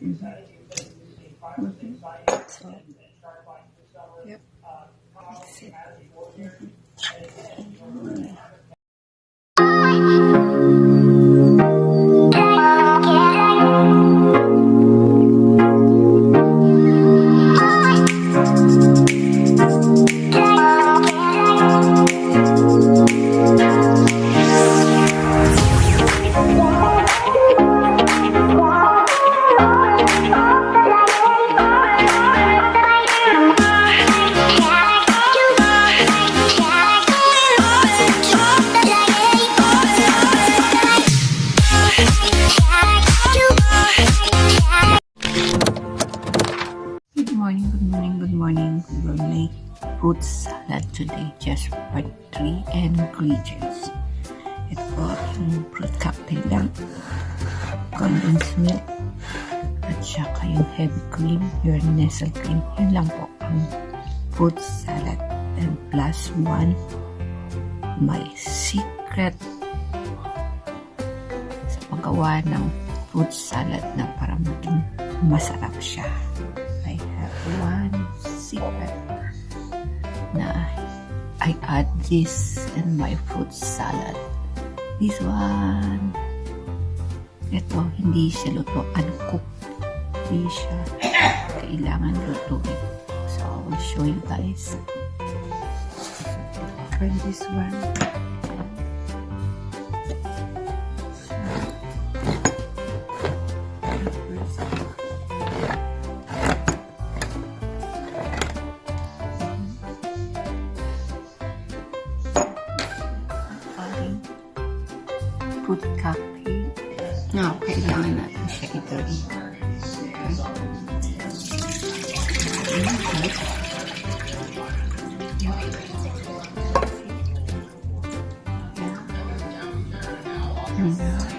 So, yep. That's it. Good morning. We will make fruit salad today just for 3 ingredients. Ito yung fruit cocktail lang, condensed milk, at saka yung heavy cream, your Nestle cream. Yun lang po ang fruit salad. And plus 1, my secret sa paggawa ng fruit salad na para maging masarap siya. I have one secret na I add this in my fruit salad. This one, ito hindi siya luto, uncooked. Hindi siya kailangan lutuin. So I will show you guys. Try this one. Fruit cocktail. Now, kailangan natin siya i-drain.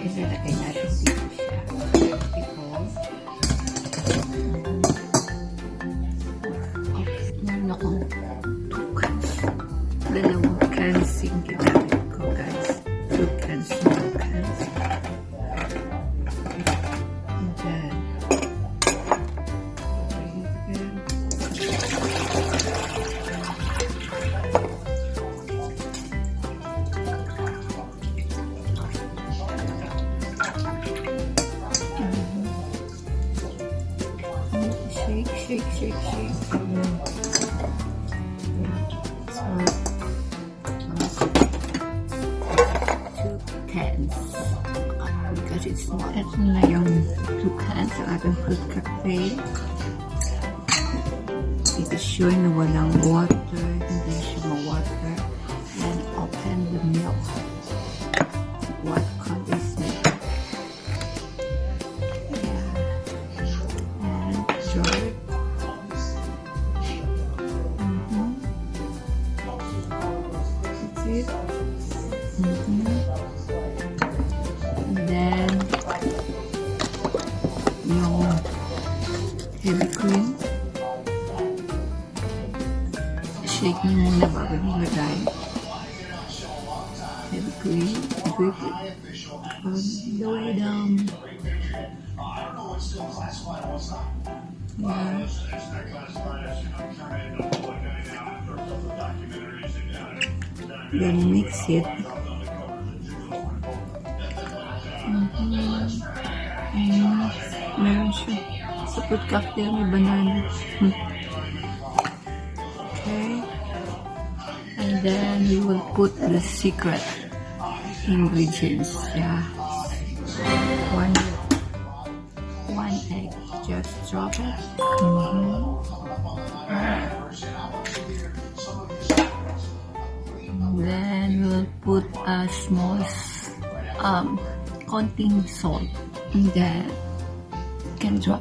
Ilalagay natin dito siya. Meron akong 2 cans. 2 cans yung ginamit ko, guys. 2 cans. Shake. So, 2 cans. Because it's small. Ito na yung 2 cans ng ating fruit cocktail. It is sure na walang water. Hindi siya ma-water. And open the milk. What condensed milk. And jar. It. And then yung heavy cream, shake nyo muna bago nilagay. Heavy cream, drip it on the way down. Then mix it. Meron siya. Sa fruit cocktail may banana. Okay. And then we will put the secret ingredients. Yeah. 1 egg. Just drop it. Then we'll put a small konting salt, and then you can drop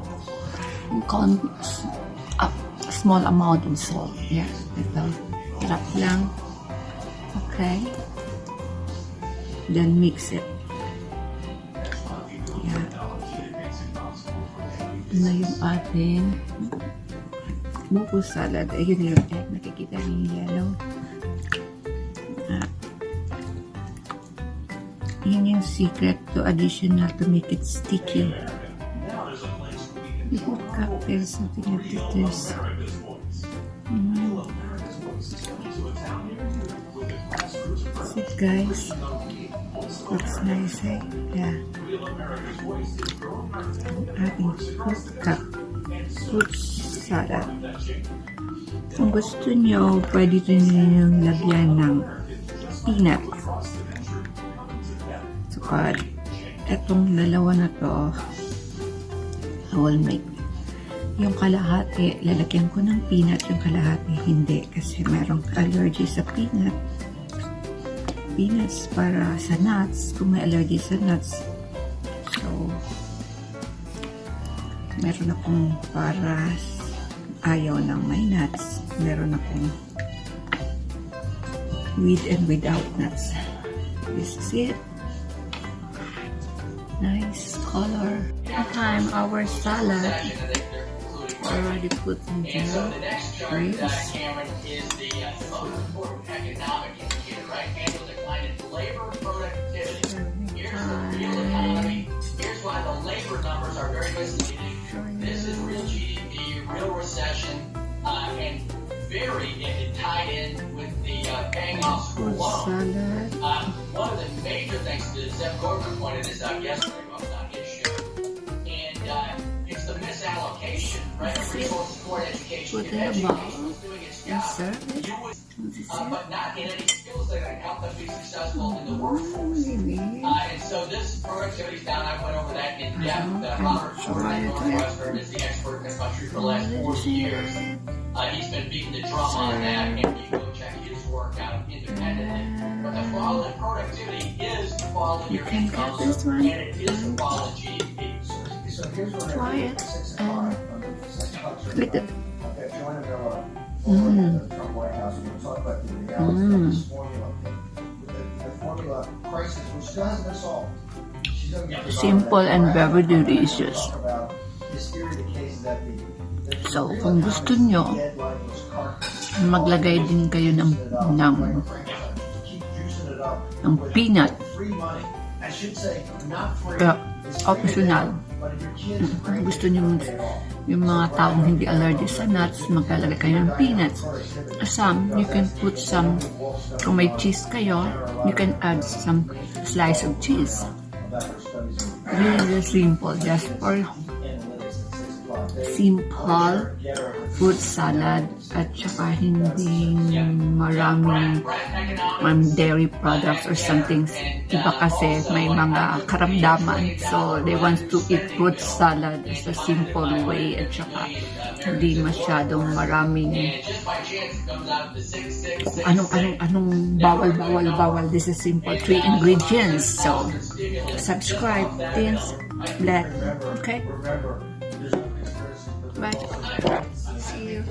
a small amount of salt. Yeah, ito. Drop lang. Okay. Then mix it. Yeah. Ito na yung ating buko salad. Ayun na yung egg. Nakikita niyo yung yellow. Yan yung secret to additional to make it sticky. You put cocktail, something like this. See it, guys? Looks nice, eh? Yeah. Ating fruit salad. Kung gusto nyo, pwede nyo lagyan ng peanut. So, etong dalawa na to, I will make. Yung kalahati, lalagyan ko ng peanut, yung kalahati hindi kasi merong allergy sa peanut. Peanuts para sa nuts, kung may allergy sa nuts. So, meron akong para ayaw ng may nuts. Meron akong with and without nuts. This is it. Nice color. Time our salad already put in the greens. Here's why the labor numbers are very misleading. This is real GDP, real recession, and very tied in with the paying off school loan. One of the major things that Zeb Gordon pointed this out yesterday, well, it's not his show, and it's the misallocation, right, of resources toward education. Put in a bowl and serve it. But not in any skills that can help them be successful in the workforce. And so this productivity is down. I went over that in depth. Robert Short at Northwestern is the expert in the country for the last 40 years. He's been beating the drum on that, and you go check his work out independently. But the fall in productivity is the fall in your income, and it is the fall in GDP. So here's what Try it and with it. Trump White House, we'll talk about the reality of this formula. The formula crisis, which still hasn't been solved. She's going to get Simple and very delicious. about this theory of the case that the So, kung gusto nyo, dead line was carcass. maglagay din kayo ng Keep juicing it up. peanut. Free money. I should say, not free. Pero, It's free optional. But if your kids Kung gusto nyo yung mga taong hindi allergic sa nuts, maglalagay kayo ng peanuts. Some, you can put some, kung may cheese kayo, you can add some slice of cheese. Really simple, just for simple fruit salad at saka hindi maraming dairy products or something. Iba kasi may mga karamdaman, so they want to eat fruit salad as a simple way at saka hindi masyadong maraming anong bawal. This is simple 3 ingredients. So subscribe, please, black. Okay, bye. See you.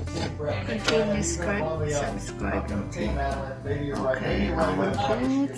Continue subscribe. Okay, our food.